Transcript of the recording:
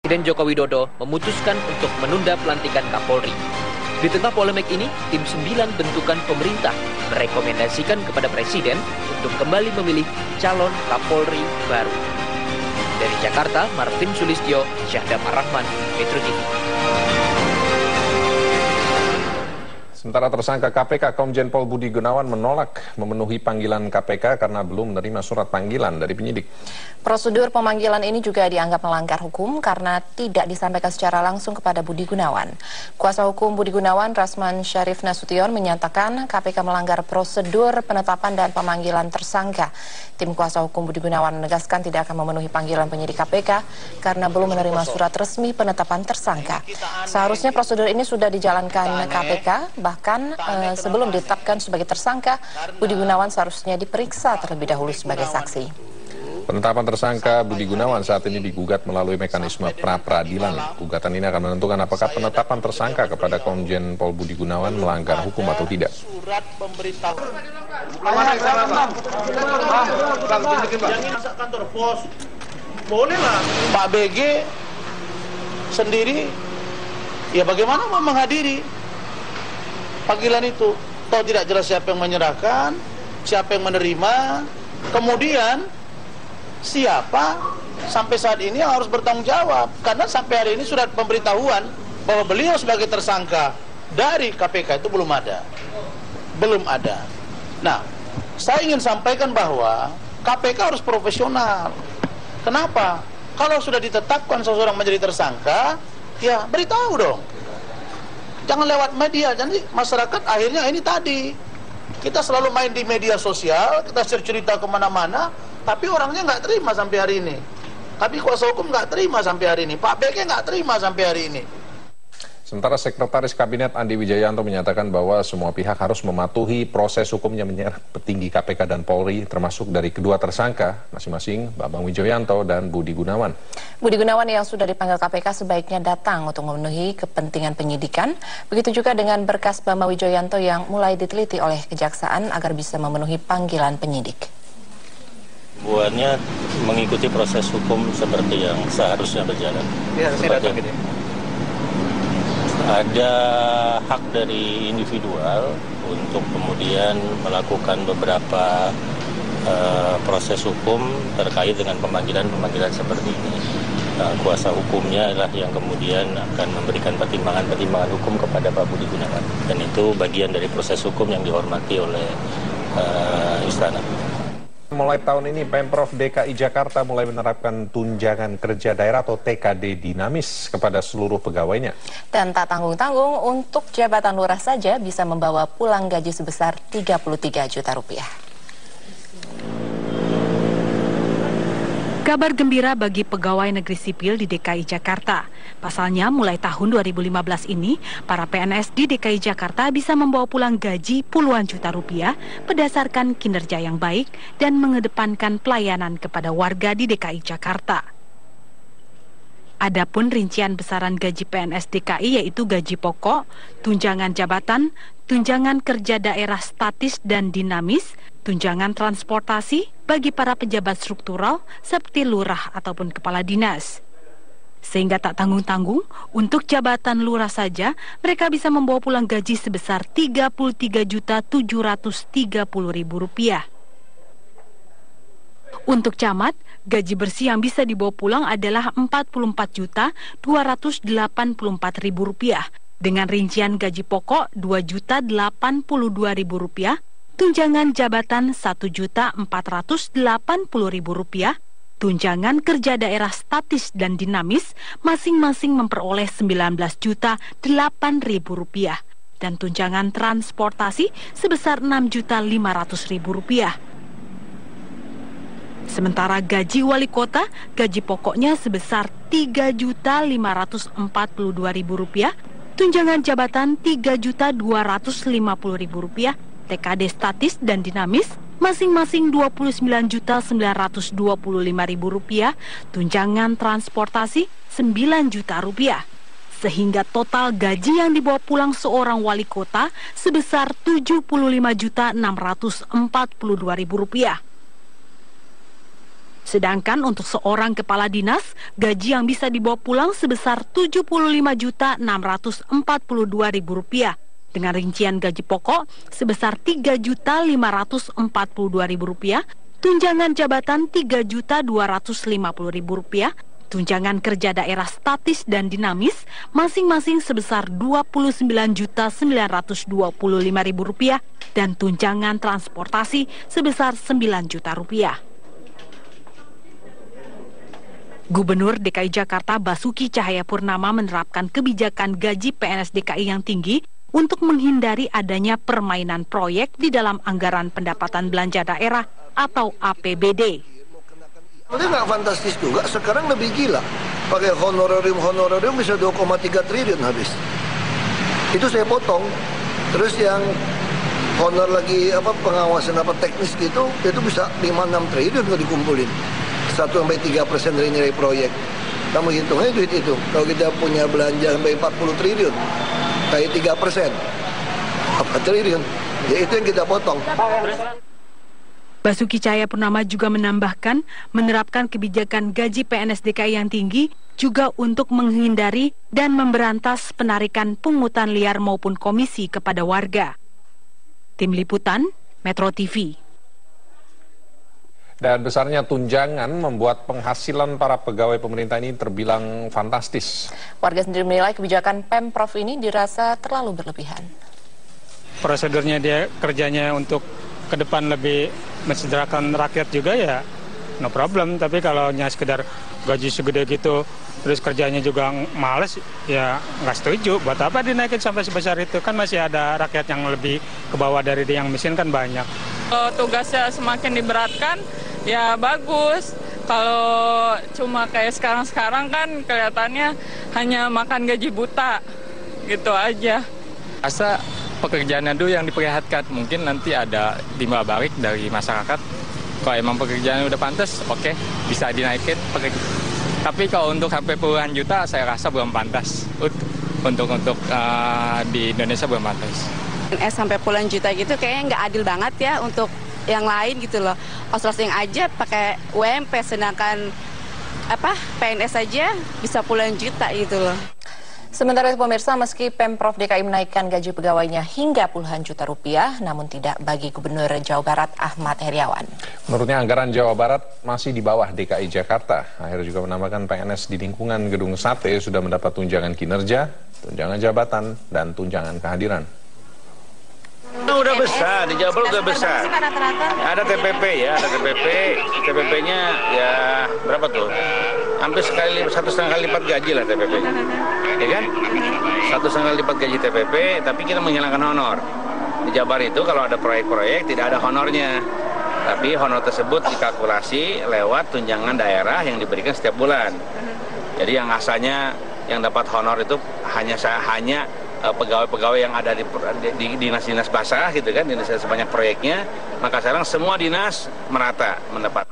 Presiden Joko Widodo memutuskan untuk menunda pelantikan Kapolri. Di tengah polemik ini, tim 9 bentukan pemerintah merekomendasikan kepada Presiden untuk kembali memilih calon Kapolri baru. Dari Jakarta, Martin Sulistyo, Syahdam Ar-Rahman, Metro TV. Sementara tersangka KPK Komjen Pol Budi Gunawan menolak memenuhi panggilan KPK karena belum menerima surat panggilan dari penyidik. Prosedur pemanggilan ini juga dianggap melanggar hukum karena tidak disampaikan secara langsung kepada Budi Gunawan. Kuasa hukum Budi Gunawan, Rasman Syarif Nasution, menyatakan KPK melanggar prosedur penetapan dan pemanggilan tersangka. Tim kuasa hukum Budi Gunawan menegaskan tidak akan memenuhi panggilan penyidik KPK karena belum menerima surat resmi penetapan tersangka. Seharusnya prosedur ini sudah dijalankan KPK, bahkan sebelum ditetapkan sebagai tersangka, Budi Gunawan seharusnya diperiksa terlebih dahulu sebagai saksi. Penetapan tersangka Budi Gunawan saat ini digugat melalui mekanisme pra-peradilan. Gugatan ini akan menentukan apakah penetapan tersangka kepada Komjen Pol Budi Gunawan melanggar hukum atau tidak. Surat pemberitahuan. Kantor pos. Bolehlah Pak BG sendiri, ya bagaimana mau menghadiri panggilan itu? Toh tidak jelas siapa yang menyerahkan, siapa yang menerima, kemudian siapa sampai saat ini yang harus bertanggung jawab. Karena sampai hari ini surat pemberitahuan bahwa beliau sebagai tersangka dari KPK itu belum ada. Belum ada. Nah, saya ingin sampaikan bahwa KPK harus profesional. Kenapa? Kalau sudah ditetapkan seseorang menjadi tersangka, ya beritahu dong. Jangan lewat media. Jadi masyarakat akhirnya ini tadi, kita selalu main di media sosial, kita cerita kemana-mana, tapi orangnya nggak terima sampai hari ini. Tapi kuasa hukum nggak terima sampai hari ini. Pak BG nggak terima sampai hari ini. Sementara Sekretaris Kabinet Andi Wijayanto menyatakan bahwa semua pihak harus mematuhi proses hukumnya menyeret petinggi KPK dan Polri, termasuk dari kedua tersangka masing-masing, Bambang Wijoyanto dan Budi Gunawan. Budi Gunawan yang sudah dipanggil KPK sebaiknya datang untuk memenuhi kepentingan penyidikan. Begitu juga dengan berkas Bambang Wijoyanto yang mulai diteliti oleh Kejaksaan agar bisa memenuhi panggilan penyidik. Buatnya mengikuti proses hukum seperti yang seharusnya berjalan. Ya, saya datang gitu. Ada hak dari individual untuk kemudian melakukan beberapa proses hukum terkait dengan pemanggilan seperti ini. Kuasa hukumnya adalah yang kemudian akan memberikan pertimbangan hukum kepada Pak Budi Gunawan. Dan itu bagian dari proses hukum yang dihormati oleh Istana. Mulai tahun ini, Pemprov DKI Jakarta mulai menerapkan tunjangan kerja daerah atau TKD dinamis kepada seluruh pegawainya. Dan tak tanggung-tanggung, untuk jabatan lurah saja bisa membawa pulang gaji sebesar 33 juta rupiah. Kabar gembira bagi pegawai negeri sipil di DKI Jakarta. Pasalnya, mulai tahun 2015 ini, para PNS di DKI Jakarta bisa membawa pulang gaji puluhan juta rupiah berdasarkan kinerja yang baik dan mengedepankan pelayanan kepada warga di DKI Jakarta. Adapun rincian besaran gaji PNS DKI yaitu gaji pokok, tunjangan jabatan, tunjangan kerja daerah statis dan dinamis, tunjangan transportasi bagi para pejabat struktural seperti lurah ataupun kepala dinas. Sehingga tak tanggung-tanggung, untuk jabatan lurah saja mereka bisa membawa pulang gaji sebesar Rp33.730.000. Untuk camat, gaji bersih yang bisa dibawa pulang adalah Rp44.284.000 dengan rincian gaji pokok Rp2.082.000, tunjangan jabatan Rp1.480.000, tunjangan kerja daerah statis dan dinamis masing-masing memperoleh Rp19.008.000 dan tunjangan transportasi sebesar Rp6.500.000. Sementara gaji wali kota, gaji pokoknya sebesar Rp3.542.000, tunjangan jabatan Rp3.250.000, TKD statis dan dinamis masing-masing Rp29.925.000, tunjangan transportasi Rp9 juta. Sehingga total gaji yang dibawa pulang seorang wali kota sebesar Rp75.642.000. Sedangkan untuk seorang kepala dinas, gaji yang bisa dibawa pulang sebesar Rp75.642.000 dengan rincian gaji pokok sebesar Rp3.542.000, tunjangan jabatan Rp3.250.000, tunjangan kerja daerah statis dan dinamis masing-masing sebesar Rp29.925.000 dan tunjangan transportasi sebesar Rp9 juta. Gubernur DKI Jakarta Basuki Cahayapurnama menerapkan kebijakan gaji PNS DKI yang tinggi untuk menghindari adanya permainan proyek di dalam anggaran pendapatan belanja daerah atau APBD. Ini nggak fantastis juga, sekarang lebih gila. Pakai honorarium bisa 2,3 triliun habis. Itu saya potong. Terus yang honor lagi pengawasan teknis gitu, itu bisa 5-6 triliun kalau dikumpulin. 1-3% dari nilai proyek. Kamu hitungnya duit itu. Kalau kita punya belanja sampai 40 triliun, kayak 3%, 4 triliun. Ya itu yang kita potong. Basuki Cahayapurnama juga menambahkan menerapkan kebijakan gaji PNS DKI yang tinggi juga untuk menghindari dan memberantas penarikan pungutan liar maupun komisi kepada warga. Tim Liputan, Metro TV. Dan besarnya tunjangan membuat penghasilan para pegawai pemerintah ini terbilang fantastis. Warga sendiri menilai kebijakan Pemprov ini dirasa terlalu berlebihan. Prosedurnya dia kerjanya untuk ke depan lebih mensejahterakan rakyat juga ya no problem. Tapi kalau hanya sekedar gaji segede gitu terus kerjanya juga males ya nggak setuju. Buat apa dinaikin sampai sebesar itu? Kan masih ada rakyat yang lebih ke bawah dari yang miskin kan banyak. Kalau tugasnya semakin diberatkan ya bagus. Kalau cuma kayak sekarang kan kelihatannya hanya makan gaji buta gitu aja. Rasa pekerjaannya dulu yang diperlihatkan, mungkin nanti ada timbal balik dari masyarakat. Kalau emang pekerjaannya udah pantas, oke, bisa dinaikin. Tapi kalau untuk sampai puluhan juta, saya rasa belum pantas. Untuk di Indonesia belum pantas. PNS sampai puluhan juta gitu kayaknya nggak adil banget ya untuk yang lain gitu loh. Outsourcing aja pakai UMP, sedangkan PNS aja bisa puluhan juta gitu loh. Sementara itu pemirsa, meski Pemprov DKI menaikkan gaji pegawainya hingga puluhan juta rupiah, namun tidak bagi Gubernur Jawa Barat Ahmad Heriawan. Menurutnya anggaran Jawa Barat masih di bawah DKI Jakarta. Akhir juga menambahkan PNS di lingkungan Gedung Sate sudah mendapat tunjangan kinerja, tunjangan jabatan, dan tunjangan kehadiran. Udah besar, di Jawa Barat udah besar. Ada TPP ya, ada TPP. TPP-nya ya berapa tuh? Hampir 1,5 kali lipat gaji lah TPP-nya. Ya kan? 1,5 lipat gaji TPP, tapi kita menghilangkan honor. Di Jawa Barat itu kalau ada proyek-proyek tidak ada honornya. Tapi honor tersebut dikalkulasi lewat tunjangan daerah yang diberikan setiap bulan. Jadi yang asalnya yang dapat honor itu hanya pegawai-pegawai yang ada di dinas-dinas basah gitu kan, dinas sebanyak proyeknya, maka sekarang semua dinas merata mendapat.